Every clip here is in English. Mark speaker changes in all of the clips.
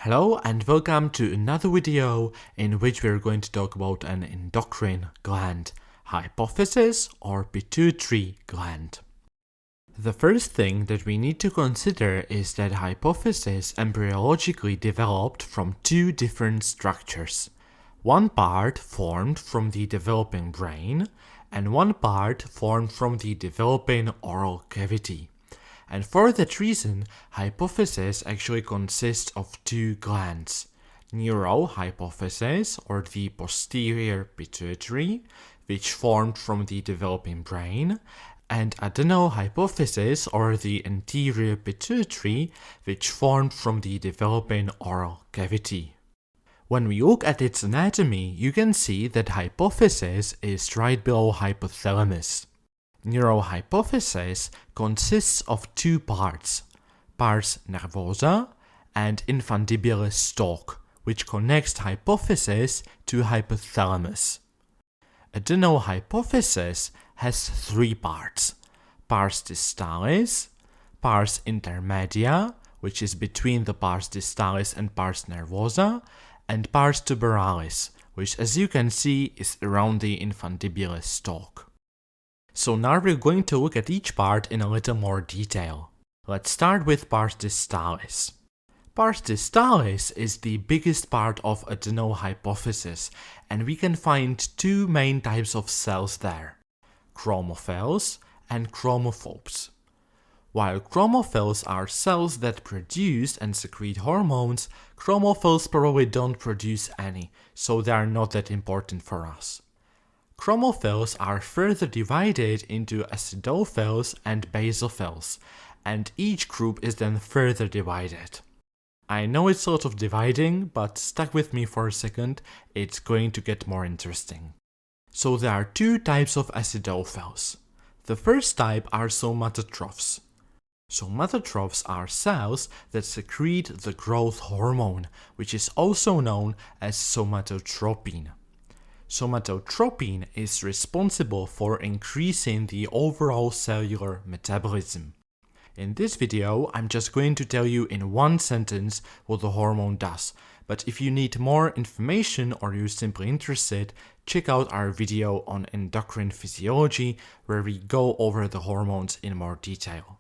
Speaker 1: Hello and welcome to another video in which we're going to talk about an endocrine gland, hypophysis or pituitary gland. The first thing that we need to consider is that hypophysis embryologically developed from two different structures. One part formed from the developing brain and one part formed from the developing oral cavity. And for that reason, hypophysis actually consists of two glands, neurohypophysis or the posterior pituitary, which formed from the developing brain, and adenohypophysis or the anterior pituitary, which formed from the developing oral cavity. When we look at its anatomy, you can see that hypophysis is right below hypothalamus. Neurohypophysis consists of two parts, pars nervosa and infundibulus stalk, which connects hypophysis to hypothalamus. Adenohypophysis has three parts, pars distalis, pars intermedia, which is between the pars distalis and pars nervosa, and pars tuberalis, which as you can see is around the infundibulus stalk. So now we're going to look at each part in a little more detail. Let's start with pars distalis. Pars distalis is the biggest part of adenohypophysis, and we can find two main types of cells there, chromophils and chromophobes. While chromophils are cells that produce and secrete hormones, chromophils probably don't produce any, so they are not that important for us. Chromophils are further divided into acidophils and basophils, and each group is then further divided. I know it's a lot of dividing, but stuck with me for a second, it's going to get more interesting. So there are two types of acidophils. The first type are somatotrophs. Somatotrophs are cells that secrete the growth hormone, which is also known as somatotropin. Somatotropin is responsible for increasing the overall cellular metabolism. In this video, I'm just going to tell you in one sentence what the hormone does, but if you need more information or you're simply interested, check out our video on endocrine physiology where we go over the hormones in more detail.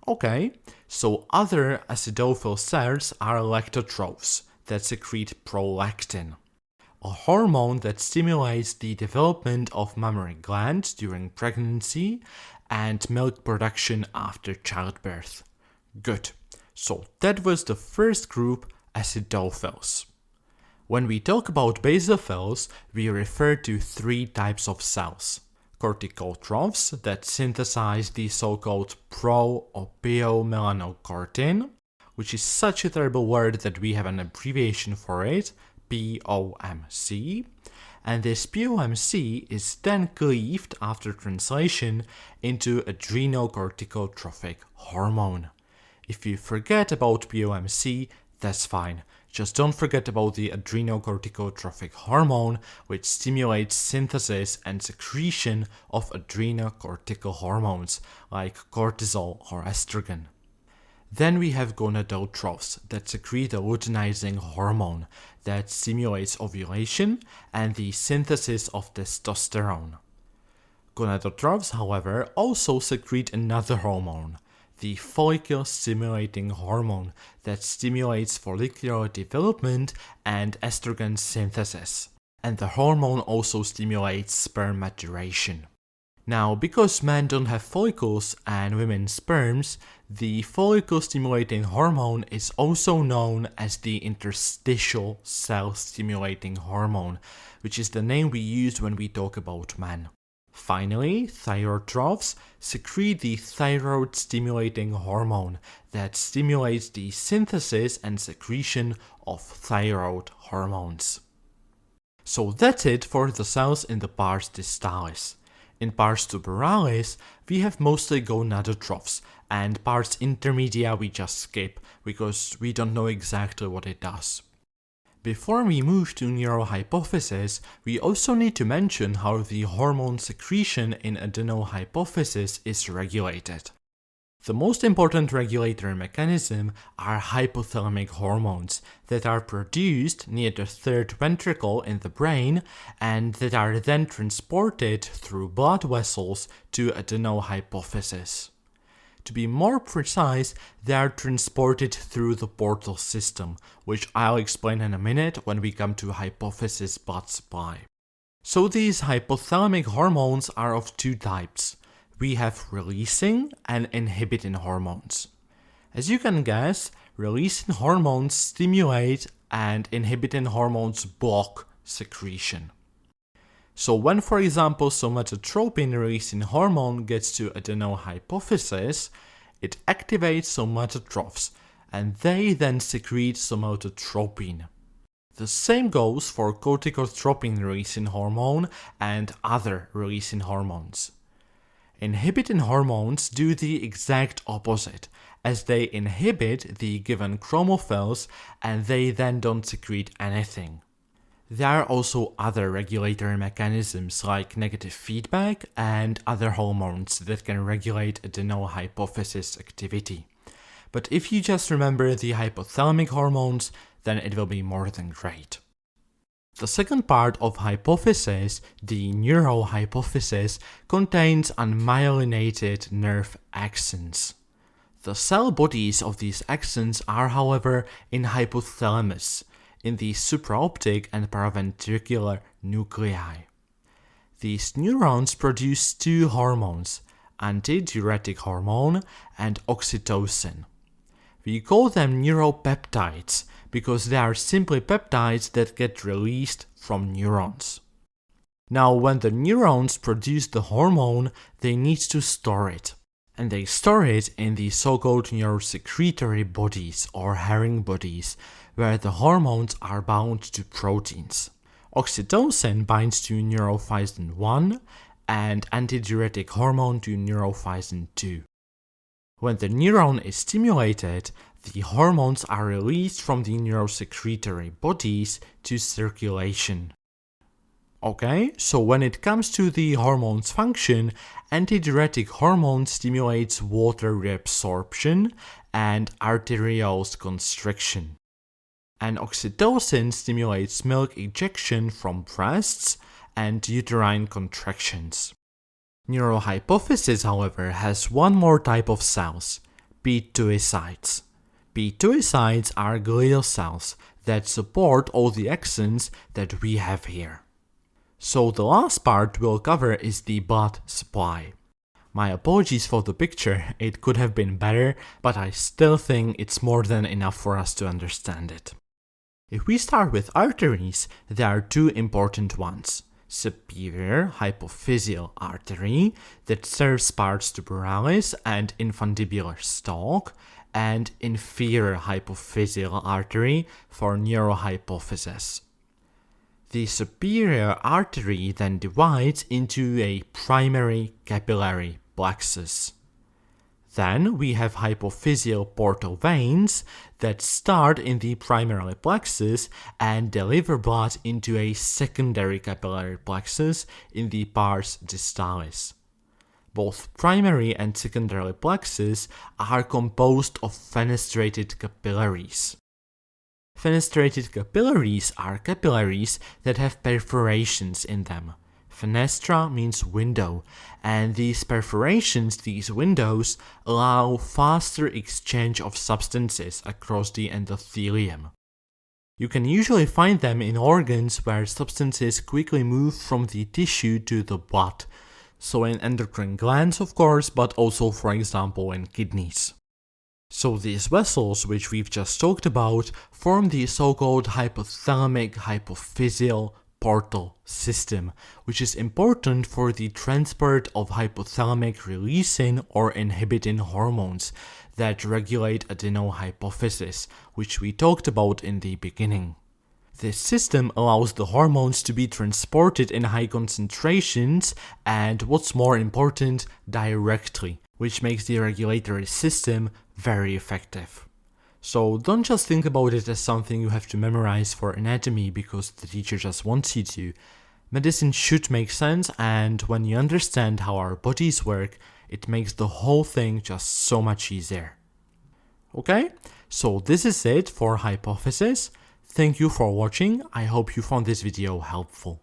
Speaker 1: Okay, so other acidophil cells are lactotrophs that secrete prolactin, a hormone that stimulates the development of mammary glands during pregnancy and milk production after childbirth. Good. So that was the first group, acidophils. When we talk about basophils, we refer to three types of cells. Corticotrophs that synthesize the so-called pro-opiomelanocortin, which is such a terrible word that we have an abbreviation for it, POMC, and this POMC is then cleaved after translation into adrenocorticotrophic hormone. If you forget about POMC, that's fine. Just don't forget about the adrenocorticotrophic hormone, which stimulates synthesis and secretion of adrenocortical hormones like cortisol or estrogen. Then we have gonadotrophs that secrete a luteinizing hormone that stimulates ovulation and the synthesis of testosterone. Gonadotrophs, however, also secrete another hormone, the follicle-stimulating hormone that stimulates follicular development and estrogen synthesis. And the hormone also stimulates sperm maturation. Now, because men don't have follicles and women sperms, the follicle-stimulating hormone is also known as the interstitial cell-stimulating hormone, which is the name we use when we talk about men. Finally, thyrotrophs secrete the thyroid-stimulating hormone that stimulates the synthesis and secretion of thyroid hormones. So that's it for the cells in the pars distalis. In pars tuberalis, we have mostly gonadotrophs, and pars intermedia we just skip, because we don't know exactly what it does. Before we move to neurohypophysis, we also need to mention how the hormone secretion in adenohypophysis is regulated. The most important regulatory mechanism are hypothalamic hormones that are produced near the third ventricle in the brain and that are then transported through blood vessels to adenohypophysis. To be more precise, they are transported through the portal system, which I'll explain in a minute when we come to hypophysis blood supply. So these hypothalamic hormones are of two types. We have releasing and inhibiting hormones. As you can guess, releasing hormones stimulate and inhibiting hormones block secretion. So when, for example, somatotropin-releasing hormone gets to adenohypophysis, it activates somatotrophs, and they then secrete somatotropin. The same goes for corticotropin-releasing hormone and other releasing hormones. Inhibiting hormones do the exact opposite, as they inhibit the given chromophils and they then don't secrete anything. There are also other regulatory mechanisms like negative feedback and other hormones that can regulate adenohypophysis activity. But if you just remember the hypothalamic hormones, then it will be more than great. The second part of hypophysis, the neurohypophysis, contains unmyelinated nerve axons. The cell bodies of these axons are, however, in hypothalamus, in the supraoptic and paraventricular nuclei. These neurons produce two hormones, antidiuretic hormone and oxytocin. We call them neuropeptides because they are simply peptides that get released from neurons. Now, when the neurons produce the hormone, they need to store it. And they store it in the so-called neurosecretory bodies or herring bodies, where the hormones are bound to proteins. Oxytocin binds to neurophysin 1 and antidiuretic hormone to neurophysin 2. When the neuron is stimulated, the hormones are released from the neurosecretory bodies to circulation. Okay, so when it comes to the hormone's function, antidiuretic hormone stimulates water reabsorption and arterioles constriction. And oxytocin stimulates milk ejection from breasts and uterine contractions. Neurohypophysis, however, has one more type of cells, pituitarians. Pituitarians are glial cells that support all the axons that we have here. So the last part we'll cover is the blood supply. My apologies for the picture, it could have been better, but I still think it's more than enough for us to understand it. If we start with arteries, there are two important ones. Superior hypophyseal artery that serves pars tuberalis and infundibular stalk, and inferior hypophyseal artery for neurohypophysis. The superior artery then divides into a primary capillary plexus. Then we have hypophyseal portal veins that start in the primary plexus and deliver blood into a secondary capillary plexus in the pars distalis. Both primary and secondary plexus are composed of fenestrated capillaries. Fenestrated capillaries are capillaries that have perforations in them. Fenestra means window, and these perforations, these windows, allow faster exchange of substances across the endothelium. You can usually find them in organs where substances quickly move from the tissue to the blood, so in endocrine glands of course, but also for example in kidneys. So these vessels, which we've just talked about, form the so-called hypothalamic hypophyseal portal system, which is important for the transport of hypothalamic releasing or inhibiting hormones that regulate adenohypophysis, which we talked about in the beginning. This system allows the hormones to be transported in high concentrations and, what's more important, directly, which makes the regulatory system very effective. So don't just think about it as something you have to memorize for anatomy because the teacher just wants you to. Medicine should make sense, and when you understand how our bodies work, It makes the whole thing just so much easier. Okay, so this is it for hypophysis. Thank you for watching. I hope you found this video helpful.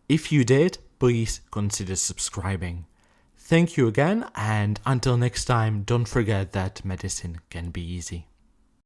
Speaker 1: If you did, please consider subscribing. Thank you again, and until next time, don't forget that medicine can be easy.